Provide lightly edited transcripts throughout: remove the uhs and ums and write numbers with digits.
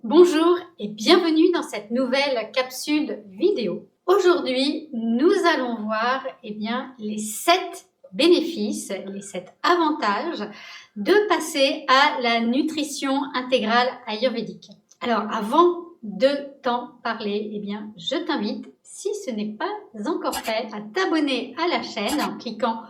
Bonjour et bienvenue dans cette nouvelle capsule vidéo. Aujourd'hui, nous allons voir les 7 bénéfices, les 7 avantages de passer à la nutrition intégrale ayurvédique. Alors, avant de t'en parler, je t'invite, si ce n'est pas encore fait, à t'abonner à la chaîne en cliquant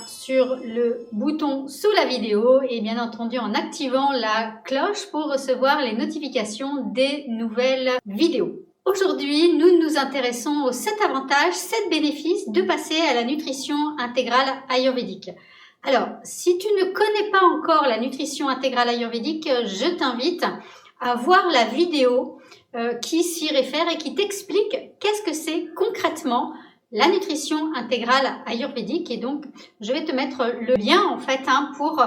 sur le bouton sous la vidéo et bien entendu en activant la cloche pour recevoir les notifications des nouvelles vidéos. Aujourd'hui, nous nous intéressons aux 7 avantages, 7 bénéfices de passer à la nutrition intégrale ayurvédique. Alors, si tu ne connais pas encore la nutrition intégrale ayurvédique, je t'invite à voir la vidéo qui s'y réfère et qui t'explique qu'est-ce que c'est concrètement la nutrition intégrale ayurvédique. Et donc je vais te mettre le lien pour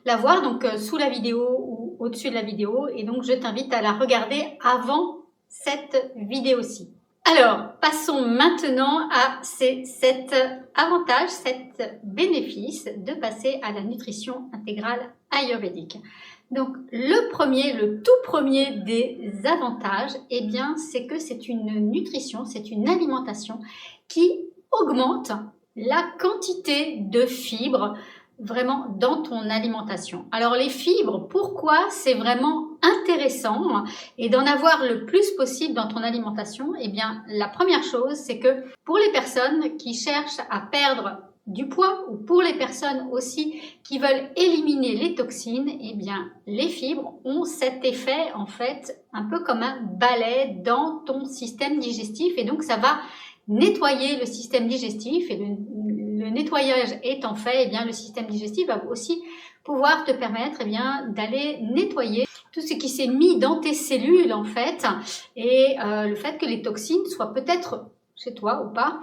la voir sous la vidéo ou au-dessus de la vidéo, et donc je t'invite à la regarder avant cette vidéo-ci. Alors passons maintenant à ces 7 avantages, 7 bénéfices de passer à la nutrition intégrale ayurvédique. Donc le tout premier des avantages, c'est que c'est une nutrition, c'est une alimentation qui augmente la quantité de fibres vraiment dans ton alimentation. Alors les fibres, pourquoi c'est vraiment intéressant et d'en avoir le plus possible dans ton alimentation? La première chose, c'est que pour les personnes qui cherchent à perdre du poids, ou pour les personnes aussi qui veulent éliminer les toxines, les fibres ont cet effet un peu comme un balai dans ton système digestif, et donc ça va nettoyer le système digestif, et le nettoyage étant fait, le système digestif va aussi pouvoir te permettre d'aller nettoyer tout ce qui s'est mis dans tes cellules et le fait que les toxines soient peut-être chez toi ou pas,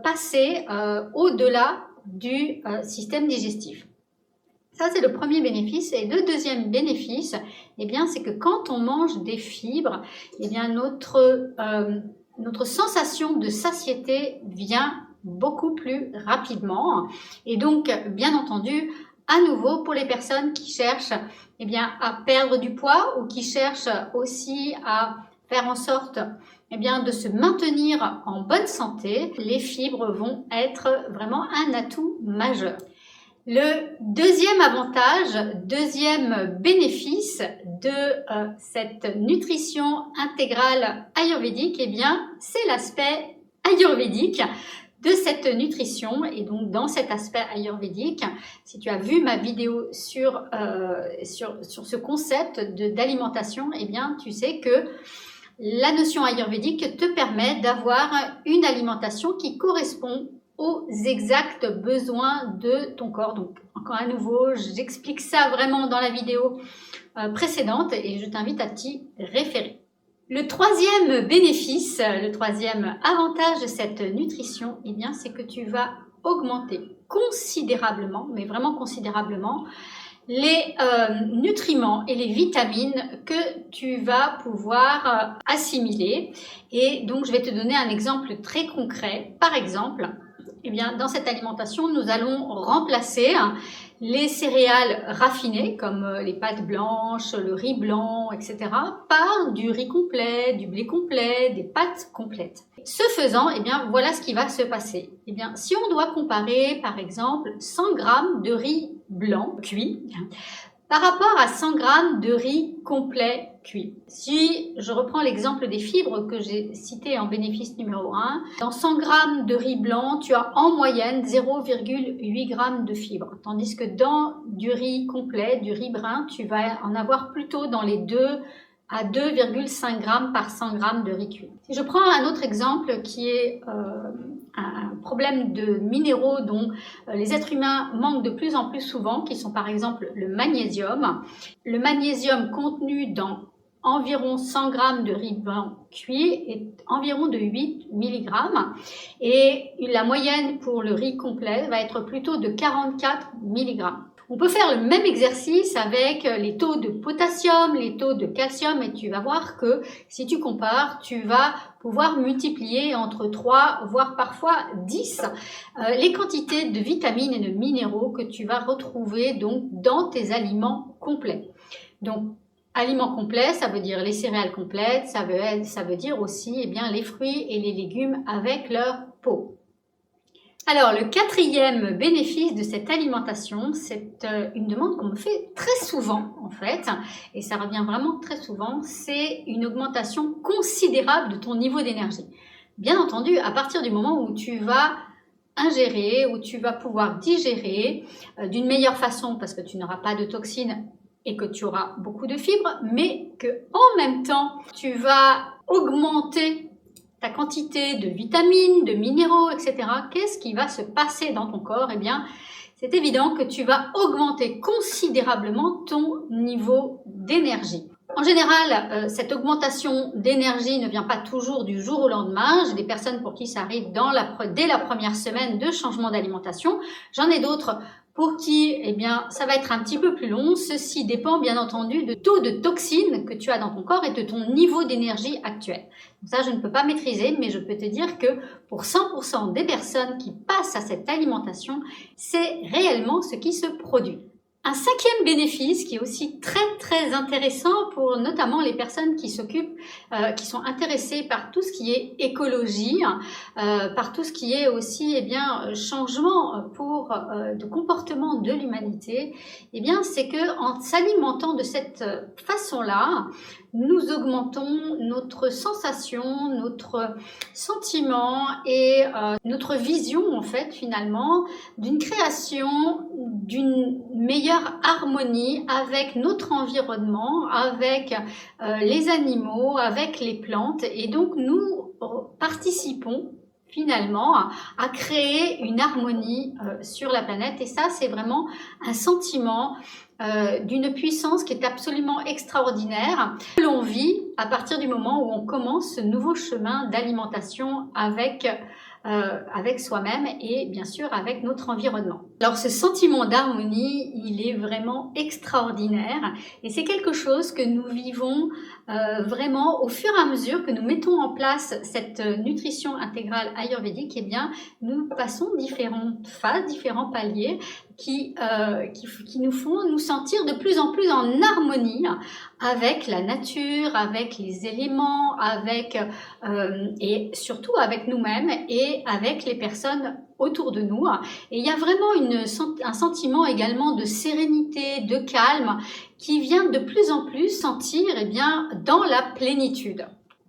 passer au-delà du système digestif. Ça, c'est le premier bénéfice. Et le deuxième bénéfice, c'est que quand on mange des fibres, notre sensation de satiété vient beaucoup plus rapidement. Et donc, bien entendu, à nouveau, pour les personnes qui cherchent à perdre du poids, ou qui cherchent aussi à faire en sorte de se maintenir en bonne santé, les fibres vont être vraiment un atout majeur. Le deuxième avantage, deuxième bénéfice de cette nutrition intégrale ayurvédique, c'est l'aspect ayurvédique de cette nutrition. Et donc dans cet aspect ayurvédique, si tu as vu ma vidéo sur ce concept d'alimentation, tu sais que la notion ayurvédique te permet d'avoir une alimentation qui correspond aux exacts besoins de ton corps. Donc encore à nouveau, j'explique ça vraiment dans la vidéo précédente et je t'invite à t'y référer. Le troisième bénéfice, le troisième avantage de cette nutrition, c'est que tu vas augmenter considérablement, mais vraiment considérablement, les nutriments et les vitamines que tu vas pouvoir assimiler. Et donc je vais te donner un exemple très concret. Par exemple, dans cette alimentation, nous allons remplacer les céréales raffinées comme les pâtes blanches, le riz blanc, etc. par du riz complet, du blé complet, des pâtes complètes. Ce faisant, voilà ce qui va se passer. Si on doit comparer par exemple 100 g de riz blanc cuit par rapport à 100 g de riz complet cuit. Si je reprends l'exemple des fibres que j'ai cité en bénéfice numéro 1, dans 100 g de riz blanc, tu as en moyenne 0,8 g de fibres. Tandis que dans du riz complet, du riz brun, tu vas en avoir plutôt dans les 2 à 2,5 g par 100 g de riz cuit. Si je prends un autre exemple qui est un problème de minéraux dont les êtres humains manquent de plus en plus souvent, qui sont par exemple le magnésium. Le magnésium contenu dans environ 100 g de riz blanc cuit est environ de 8 mg et la moyenne pour le riz complet va être plutôt de 44 mg. On peut faire le même exercice avec les taux de potassium, les taux de calcium, et tu vas voir que si tu compares, tu vas pouvoir multiplier entre 3, voire parfois 10, les quantités de vitamines et de minéraux que tu vas retrouver donc dans tes aliments complets. Donc, Aliments complets, ça veut dire les céréales complètes, ça veut dire aussi eh bien, les fruits et les légumes avec leur peau. Alors, le quatrième bénéfice de cette alimentation, c'est une demande qu'on me fait très souvent, en fait, et ça revient vraiment très souvent, c'est une augmentation considérable de ton niveau d'énergie. Bien entendu, à partir du moment où tu vas ingérer, où tu vas pouvoir digérer d'une meilleure façon, parce que tu n'auras pas de toxines et que tu auras beaucoup de fibres, mais que en même temps, tu vas augmenter ta quantité de vitamines, de minéraux, etc. Qu'est-ce qui va se passer dans ton corps? Eh bien, c'est évident que tu vas augmenter considérablement ton niveau d'énergie. En général, cette augmentation d'énergie ne vient pas toujours du jour au lendemain. J'ai des personnes pour qui ça arrive dès la première semaine de changement d'alimentation. J'en ai d'autres pour qui, eh bien, ça va être un petit peu plus long. Ceci dépend bien entendu du taux de toxines que tu as dans ton corps et de ton niveau d'énergie actuel. Ça, je ne peux pas maîtriser, mais je peux te dire que pour 100% des personnes qui passent à cette alimentation, c'est réellement ce qui se produit. Un cinquième bénéfice qui est aussi très intéressant pour notamment les personnes qui s'occupent, qui sont intéressées par tout ce qui est écologie, par tout ce qui est aussi eh bien changement de comportement de l'humanité, eh bien c'est que en s'alimentant de cette façon-là, nous augmentons notre sensation, notre sentiment et notre vision en fait finalement d'une création d'une meilleure harmonie avec notre environnement, avec les animaux, avec les plantes et donc nous participons finalement à créer une harmonie sur la planète et ça c'est vraiment un sentiment d'une puissance qui est absolument extraordinaire que l'on vit à partir du moment où on commence ce nouveau chemin d'alimentation avec soi-même et bien sûr avec notre environnement. Alors ce sentiment d'harmonie, il est vraiment extraordinaire et c'est quelque chose que nous vivons vraiment au fur et à mesure que nous mettons en place cette nutrition intégrale ayurvédique, eh bien nous passons différentes phases, différents paliers qui nous font nous sentir de plus en plus en harmonie avec la nature, avec les éléments, et surtout avec nous-mêmes et avec les personnes autour de nous. Et il y a vraiment un sentiment également de sérénité, de calme qui vient de plus en plus sentir eh bien, dans la plénitude.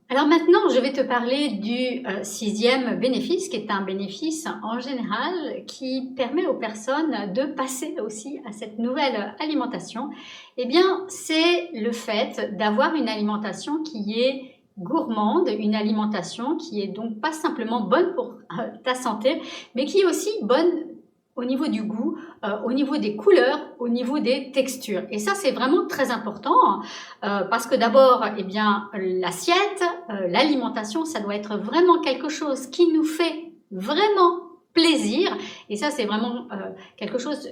Alors maintenant, je vais te parler du sixième bénéfice, qui est un bénéfice en général qui permet aux personnes de passer aussi à cette nouvelle alimentation. Eh bien, c'est le fait d'avoir une alimentation qui est gourmande, une alimentation qui est donc pas simplement bonne pour ta santé, mais qui est aussi bonne au niveau du goût, au niveau des couleurs, au niveau des textures. Et ça, c'est vraiment très important parce que d'abord, eh bien, l'assiette, l'alimentation, ça doit être vraiment quelque chose qui nous fait vraiment plaisir. Et ça, c'est vraiment quelque chose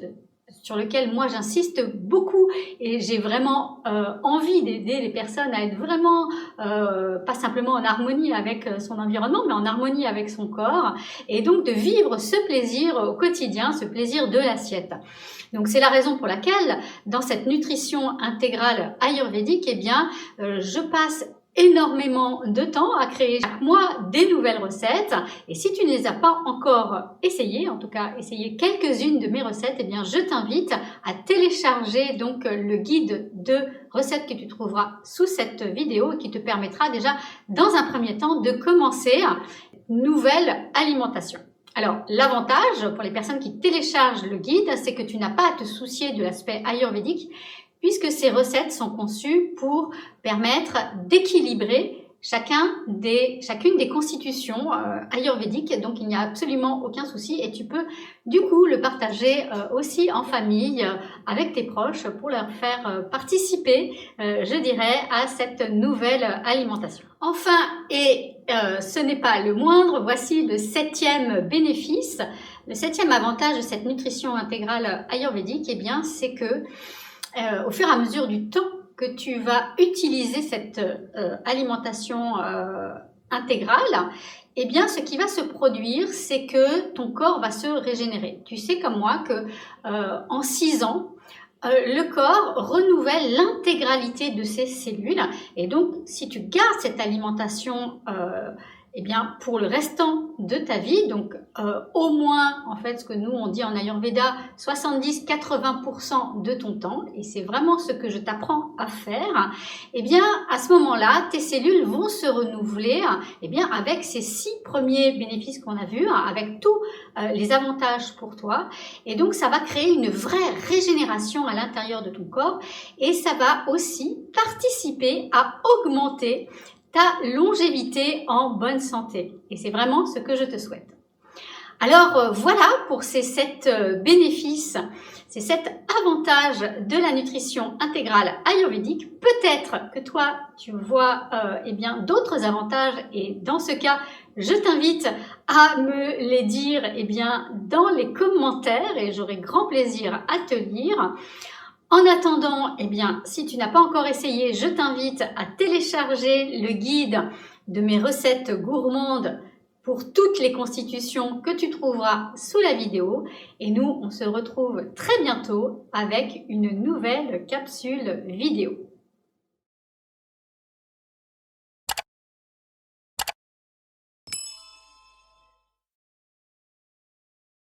sur lequel moi j'insiste beaucoup et j'ai vraiment envie d'aider les personnes à être vraiment pas simplement en harmonie avec son environnement mais en harmonie avec son corps et donc de vivre ce plaisir au quotidien, ce plaisir de l'assiette. Donc c'est la raison pour laquelle dans cette nutrition intégrale ayurvédique, eh bien je passe énormément de temps à créer chaque mois des nouvelles recettes et si tu ne les as pas encore essayées, en tout cas essayer quelques-unes de mes recettes, eh bien je t'invite à télécharger donc le guide de recettes que tu trouveras sous cette vidéo et qui te permettra déjà dans un premier temps de commencer une nouvelle alimentation. Alors, l'avantage pour les personnes qui téléchargent le guide, c'est que tu n'as pas à te soucier de l'aspect ayurvédique puisque ces recettes sont conçues pour permettre d'équilibrer chacune des constitutions ayurvédiques. Donc, il n'y a absolument aucun souci et tu peux du coup le partager aussi en famille avec tes proches pour leur faire participer, je dirais, à cette nouvelle alimentation. Enfin, et ce n'est pas le moindre, voici le septième bénéfice. Le septième avantage de cette nutrition intégrale ayurvédique, eh bien, c'est que au fur et à mesure du temps que tu vas utiliser cette alimentation intégrale, eh bien, ce qui va se produire, c'est que ton corps va se régénérer. Tu sais comme moi que en 6 ans, le corps renouvelle l'intégralité de ses cellules. Et donc, si tu gardes cette alimentation eh bien, pour le restant de ta vie, donc au moins, en fait, ce que nous, on dit en Ayurveda, 70-80% de ton temps, et c'est vraiment ce que je t'apprends à faire, eh bien, à ce moment-là, tes cellules vont se renouveler eh bien, avec ces 6 premiers bénéfices qu'on a vus, avec tous les avantages pour toi. Et donc, ça va créer une vraie régénération à l'intérieur de ton corps, et ça va aussi participer à augmenter ta longévité en bonne santé. Et c'est vraiment ce que je te souhaite. Alors voilà pour ces 7 bénéfices, ces 7 avantages de la nutrition intégrale ayurvédique. Peut-être que toi, tu vois eh bien d'autres avantages, et dans ce cas, je t'invite à me les dire eh bien, dans les commentaires, et j'aurai grand plaisir à te lire. En attendant, eh bien, si tu n'as pas encore essayé, je t'invite à télécharger le guide de mes recettes gourmandes pour toutes les constitutions que tu trouveras sous la vidéo. Et nous, on se retrouve très bientôt avec une nouvelle capsule vidéo.